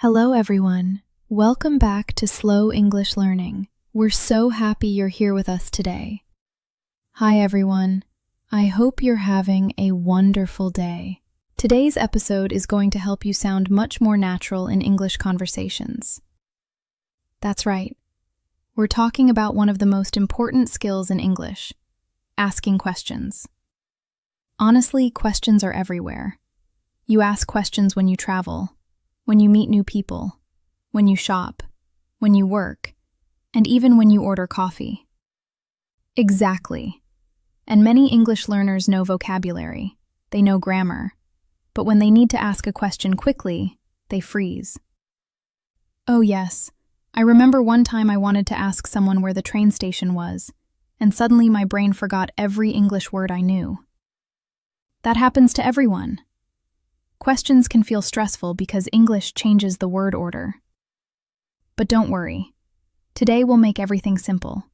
Hello everyone. Welcome back to Slow English Learning. We're so happy you're here with us today. Hi everyone. I hope you're having a wonderful day. Today's episode is going to help you sound much more natural in English conversations. That's right. We're talking about one of the most important skills in English, asking questions. Honestly, questions are everywhere. You ask questions when you travel, when you meet new people, when you shop, when you work, and even when you order coffee. Exactly. And many English learners know vocabulary, they know grammar, but when they need to ask a question quickly, they freeze. Oh yes, I remember one time I wanted to ask someone where the train station was, and suddenly my brain forgot every English word I knew. That happens to everyone. Questions can feel stressful because English changes the word order. But don't worry. Today we'll make everything simple.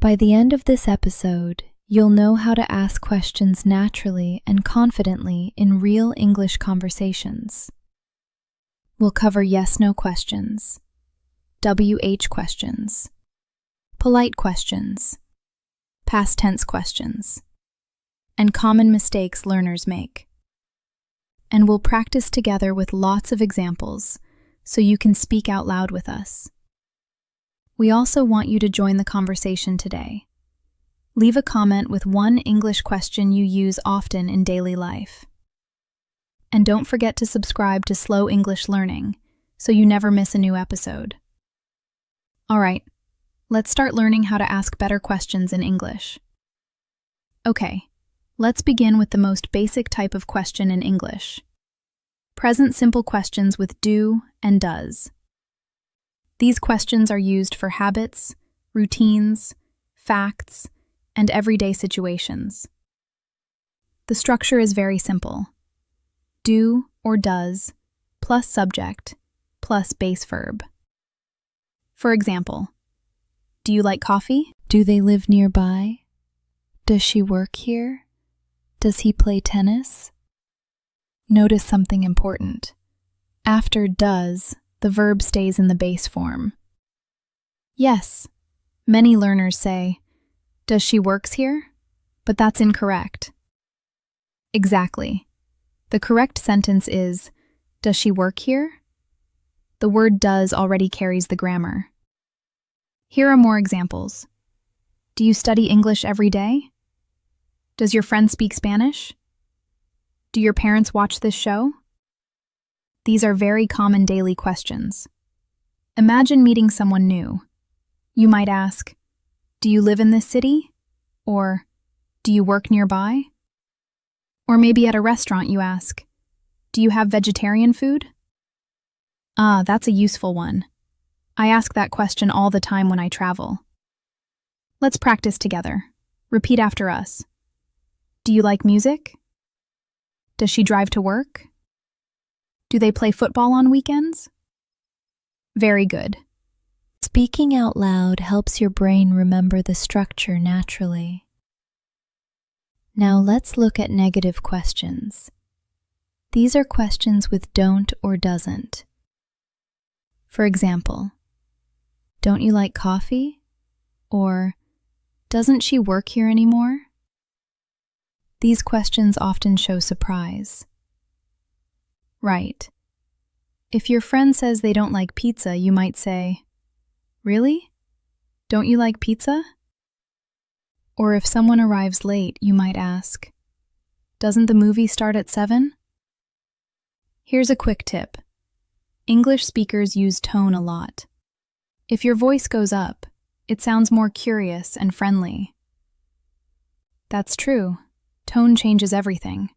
By the end of this episode, you'll know how to ask questions naturally and confidently in real English conversations. We'll cover yes/no questions, WH questions, polite questions, past tense questions, and common mistakes learners make. And we'll practice together with lots of examples so you can speak out loud with us. We also want you to join the conversation today. Leave a comment with one English question you use often in daily life. And don't forget to subscribe to Slow English Learning so you never miss a new episode. All right, let's start learning how to ask better questions in English. Okay. Let's begin with the most basic type of question in English. Present simple questions with do and does. These questions are used for habits, routines, facts, and everyday situations. The structure is very simple. Do or does plus subject plus base verb. For example, do you like coffee? Do they live nearby? Does she work here? Does he play tennis? Notice something important. After does, the verb stays in the base form. Yes, many learners say, does she works here? But that's incorrect. Exactly. The correct sentence is, does she work here? The word does already carries the grammar. Here are more examples. Do you study English every day? Does your friend speak Spanish? Do your parents watch this show? These are very common daily questions. Imagine meeting someone new. You might ask, do you live in this city? Or, do you work nearby? Or maybe at a restaurant you ask, do you have vegetarian food? That's a useful one. I ask that question all the time when I travel. Let's practice together. Repeat after us. Do you like music? Does she drive to work? Do they play football on weekends? Very good. Speaking out loud helps your brain remember the structure naturally. Now let's look at negative questions. These are questions with don't or doesn't. For example, don't you like coffee? Or, doesn't she work here anymore? These questions often show surprise. Right. If your friend says they don't like pizza, you might say, really? Don't you like pizza? Or if someone arrives late, you might ask, doesn't the movie start at 7? Here's a quick tip. English speakers use tone a lot. If your voice goes up, it sounds more curious and friendly. That's true. Tone changes everything.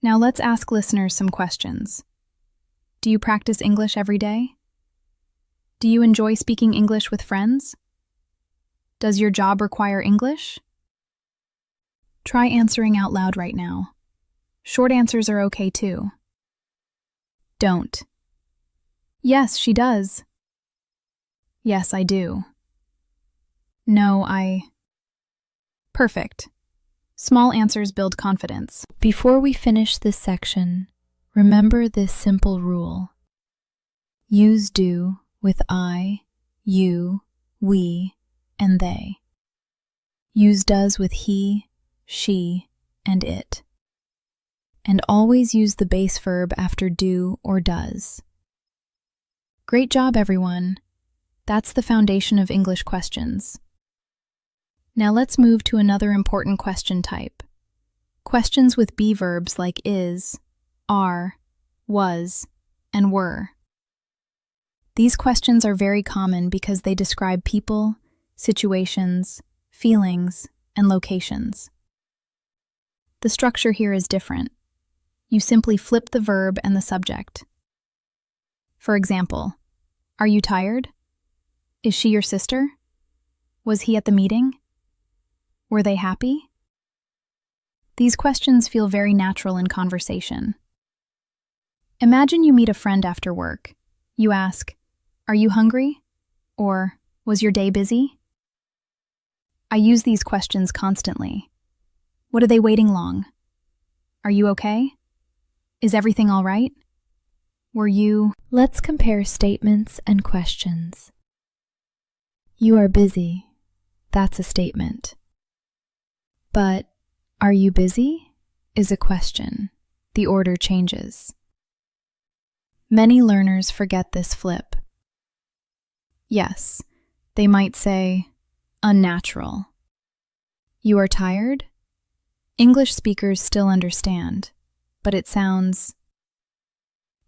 Now let's ask listeners some questions. Do you practice English every day? Do you enjoy speaking English with friends? Does your job require English? Try answering out loud right now. Short answers are okay too. Don't. Yes, she does. Yes, I do. No, Perfect. Small answers build confidence. Before we finish this section, remember this simple rule. Use do with I, you, we, and they. Use does with he, she, and it. And always use the base verb after do or does. Great job, everyone! That's the foundation of English questions. Now let's move to another important question type. Questions with be verbs like is, are, was, and were. These questions are very common because they describe people, situations, feelings, and locations. The structure here is different. You simply flip the verb and the subject. For example, are you tired? Is she your sister? Was he at the meeting? Were they happy? These questions feel very natural in conversation. Imagine you meet a friend after work. You ask, "Are you hungry?" Or, "Was your day busy?" I use these questions constantly. What are they waiting long? Are you okay? Is everything all right? Were you... Let's compare statements and questions. You are busy. That's a statement. But, are you busy? Is a question. The order changes. Many learners forget this flip. Yes, they might say, unnatural. You are tired? English speakers still understand, but it sounds...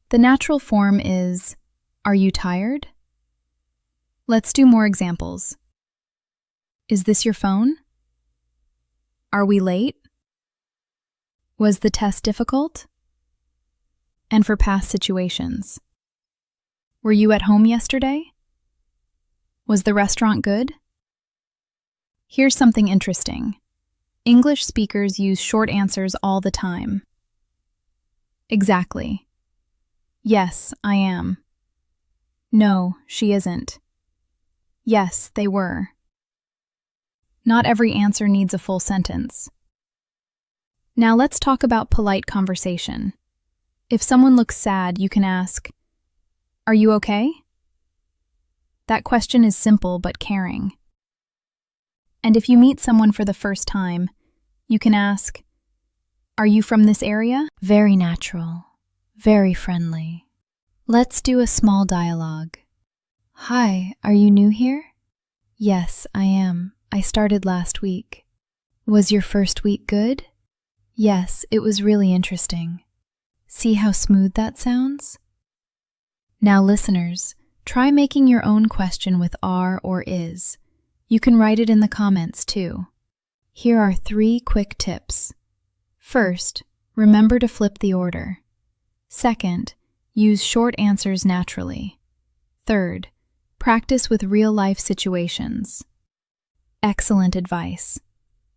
The natural form is, are you tired? Let's do more examples. Is this your phone? Are we late? Was the test difficult? And for past situations. Were you at home yesterday? Was the restaurant good? Here's something interesting. English speakers use short answers all the time. Exactly. Yes, I am. No, she isn't. Yes, they were. Not every answer needs a full sentence. Now let's talk about polite conversation. If someone looks sad, you can ask, "Are you okay?" That question is simple but caring. And if you meet someone for the first time, you can ask, "Are you from this area?" Very natural, very friendly. Let's do a small dialogue. Hi, are you new here? Yes, I am. I started last week. Was your first week good? Yes, it was really interesting. See how smooth that sounds? Now, listeners, try making your own question with are or is. You can write it in the comments too. Here are 3 quick tips. First, remember to flip the order. Second, use short answers naturally. Third, practice with real-life situations. Excellent advice.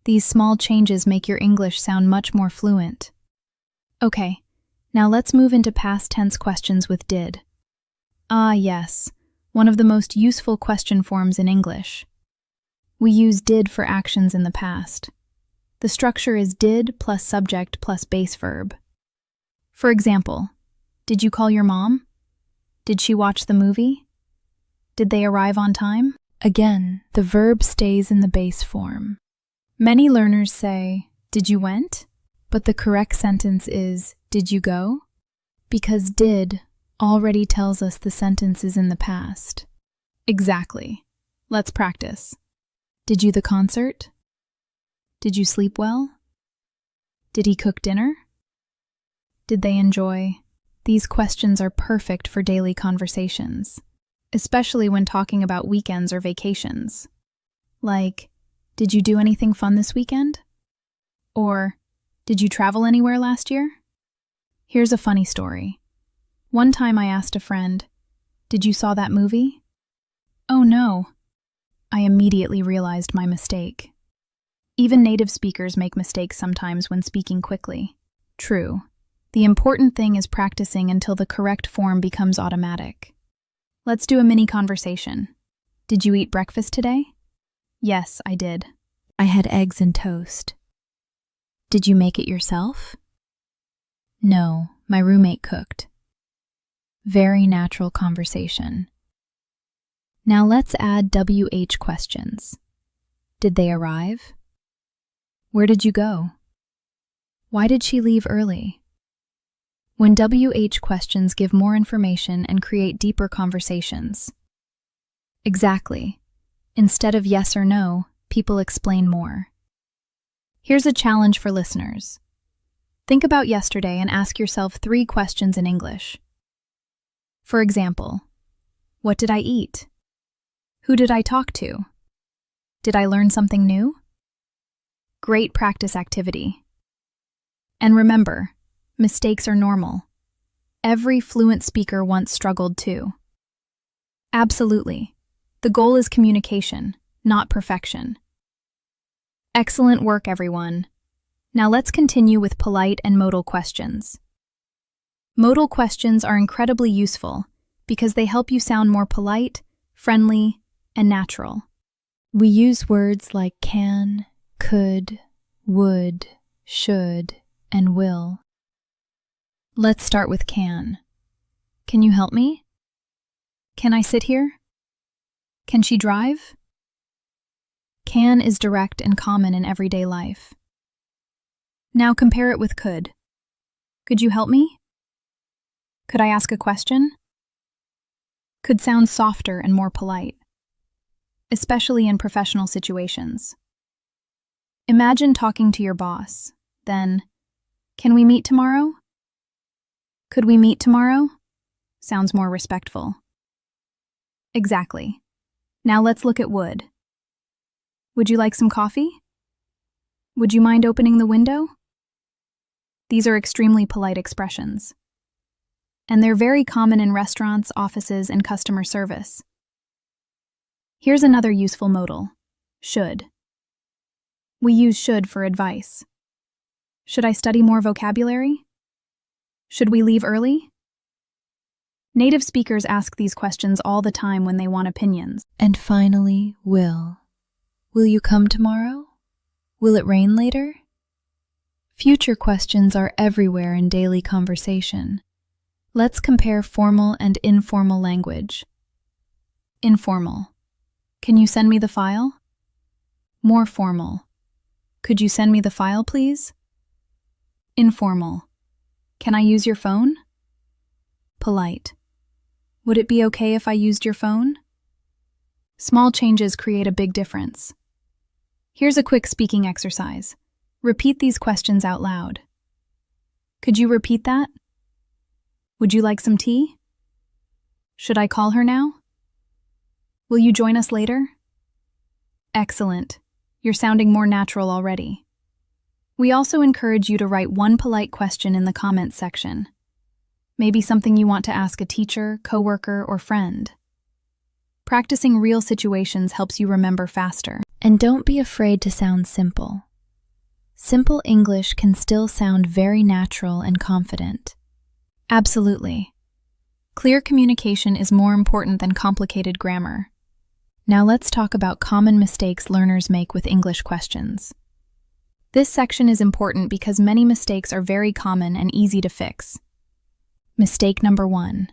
These small changes make your English sound much more fluent. Okay, now let's move into past tense questions with did. Ah, yes, one of the most useful question forms in English. We use did for actions in the past. The structure is did plus subject plus base verb. For example, did you call your mom? Did she watch the movie? Did they arrive on time? Again, the verb stays in the base form. Many learners say, "Did you went?" But the correct sentence is, "Did you go?" Because did already tells us the sentence is in the past. Exactly. Let's practice. Did you the concert? Did you sleep well? Did he cook dinner? Did they enjoy? These questions are perfect for daily conversations, especially when talking about weekends or vacations. Like, did you do anything fun this weekend? Or, did you travel anywhere last year? Here's a funny story. One time I asked a friend, "Did you saw that movie?" "Oh no." I immediately realized my mistake. Even native speakers make mistakes sometimes when speaking quickly. True. The important thing is practicing until the correct form becomes automatic. Let's do a mini conversation. Did you eat breakfast today? Yes, I did. I had eggs and toast. Did you make it yourself? No, my roommate cooked. Very natural conversation. Now let's add WH questions. Did they arrive? Where did you go? Why did she leave early? When WH questions give more information and create deeper conversations. Exactly. Instead of yes or no, people explain more. Here's a challenge for listeners. Think about yesterday and ask yourself 3 questions in English. For example, what did I eat? Who did I talk to? Did I learn something new? Great practice activity. And remember, mistakes are normal. Every fluent speaker once struggled too. Absolutely. The goal is communication, not perfection. Excellent work, everyone. Now let's continue with polite and modal questions. Modal questions are incredibly useful because they help you sound more polite, friendly, and natural. We use words like can, could, would, should, and will. Let's start with can. Can you help me? Can I sit here? Can she drive? Can is direct and common in everyday life. Now compare it with could. Could you help me? Could I ask a question? Could sound softer and more polite, especially in professional situations. Imagine talking to your boss, then, can we meet tomorrow? Could we meet tomorrow? Sounds more respectful. Exactly. Now let's look at would. Would you like some coffee? Would you mind opening the window? These are extremely polite expressions. And they're very common in restaurants, offices, and customer service. Here's another useful modal, should. We use should for advice. Should I study more vocabulary? Should we leave early? Native speakers ask these questions all the time when they want opinions. And finally, will. Will you come tomorrow? Will it rain later? Future questions are everywhere in daily conversation. Let's compare formal and informal language. Informal. Can you send me the file? More formal. Could you send me the file, please? Informal. Can I use your phone? Polite. Would it be okay if I used your phone? Small changes create a big difference. Here's a quick speaking exercise. Repeat these questions out loud. Could you repeat that? Would you like some tea? Should I call her now? Will you join us later? Excellent. You're sounding more natural already. We also encourage you to write one polite question in the comments section. Maybe something you want to ask a teacher, coworker, or friend. Practicing real situations helps you remember faster. And don't be afraid to sound simple. Simple English can still sound very natural and confident. Absolutely. Clear communication is more important than complicated grammar. Now let's talk about common mistakes learners make with English questions. This section is important because many mistakes are very common and easy to fix. Mistake number 1.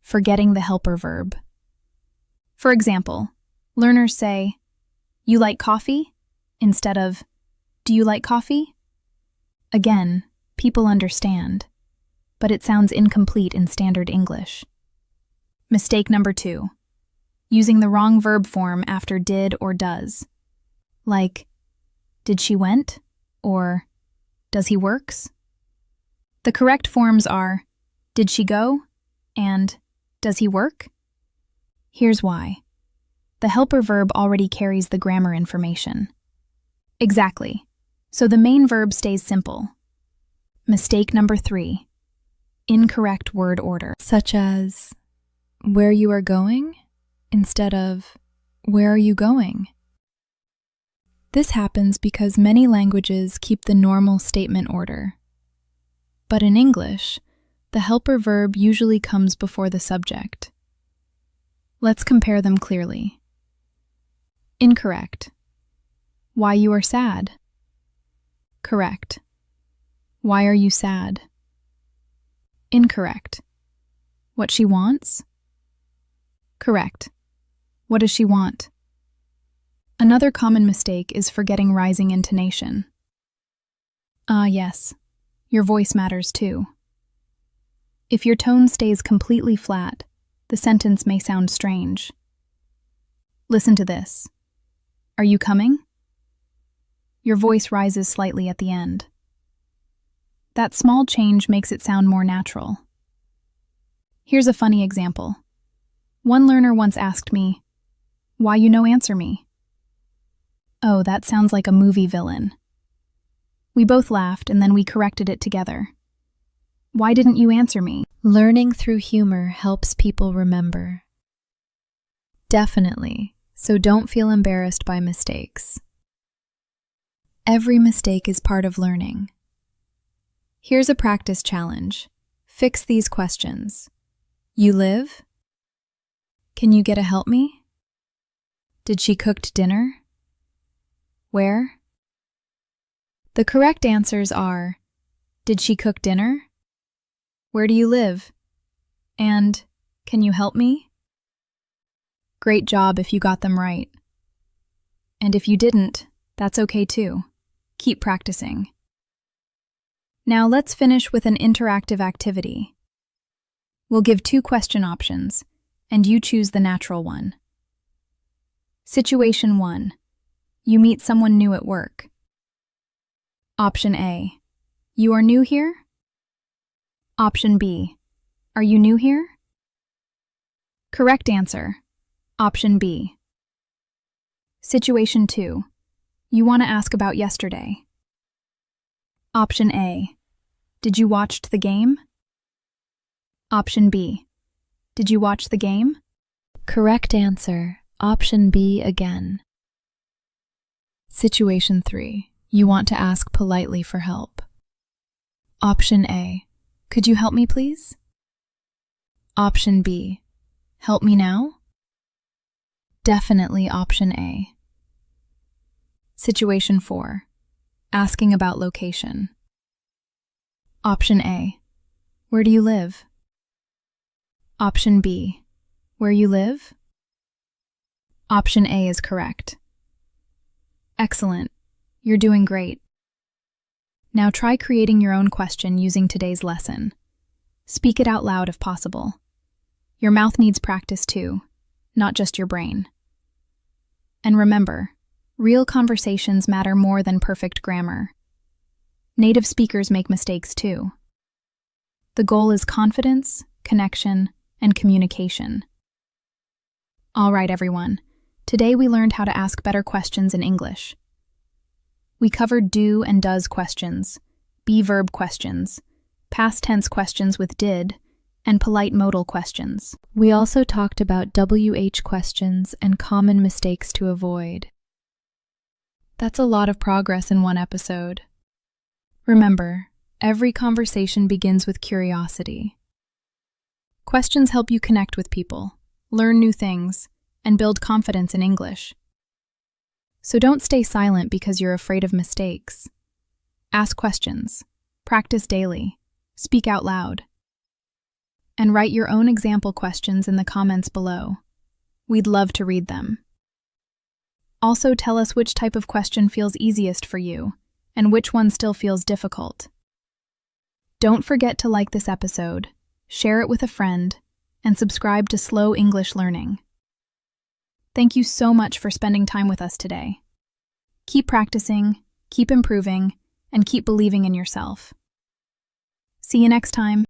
Forgetting the helper verb. For example, learners say, "You like coffee?" instead of, "Do you like coffee?" Again, people understand, but it sounds incomplete in standard English. Mistake number 2. Using the wrong verb form after did or does. Like, did she went? Or, does he works? The correct forms are, did she go? And, does he work? Here's why. The helper verb already carries the grammar information. Exactly. So the main verb stays simple. Mistake number 3. Incorrect word order. Such as, where you are going? Instead of, where are you going? This happens because many languages keep the normal statement order. But in English, the helper verb usually comes before the subject. Let's compare them clearly. Incorrect. Why you are sad? Correct. Why are you sad? Incorrect. What she wants? Correct. What does she want? Another common mistake is forgetting rising intonation. Yes. Your voice matters too. If your tone stays completely flat, the sentence may sound strange. Listen to this. Are you coming? Your voice rises slightly at the end. That small change makes it sound more natural. Here's a funny example. One learner once asked me, "Why you no answer me?" Oh, that sounds like a movie villain. We both laughed and then we corrected it together. Why didn't you answer me? Learning through humor helps people remember. Definitely, so don't feel embarrassed by mistakes. Every mistake is part of learning. Here's a practice challenge. Fix these questions. You live? Can you get a help me? Did she cooked dinner? Where? The correct answers are, did she cook dinner? Where do you live? And, can you help me? Great job if you got them right. And if you didn't, that's okay too. Keep practicing. Now let's finish with an interactive activity. We'll give 2 question options, and you choose the natural one. Situation 1. You meet someone new at work. Option A. You are new here? Option B. Are you new here? Correct answer. Option B. Situation 2. You want to ask about yesterday. Option A. Did you watch the game? Option B. Did you watch the game? Correct answer. Option B again. Situation 3. You want to ask politely for help. Option A. Could you help me, please? Option B. Help me now? Definitely option A. Situation 4. Asking about location. Option A. Where do you live? Option B. Where you live? Option A is correct. Excellent. You're doing great. Now try creating your own question using today's lesson. Speak it out loud if possible. Your mouth needs practice too, not just your brain. And remember, real conversations matter more than perfect grammar. Native speakers make mistakes too. The goal is confidence, connection, and communication. All right, everyone. Today we learned how to ask better questions in English. We covered do and does questions, be verb questions, past tense questions with did, and polite modal questions. We also talked about WH questions and common mistakes to avoid. That's a lot of progress in one episode. Remember, every conversation begins with curiosity. Questions help you connect with people, learn new things, and build confidence in English. So don't stay silent because you're afraid of mistakes. Ask questions, practice daily, speak out loud, and write your own example questions in the comments below. We'd love to read them. Also, tell us which type of question feels easiest for you, and which one still feels difficult. Don't forget to like this episode, share it with a friend, and subscribe to Slow English Learning. Thank you so much for spending time with us today. Keep practicing, keep improving, and keep believing in yourself. See you next time.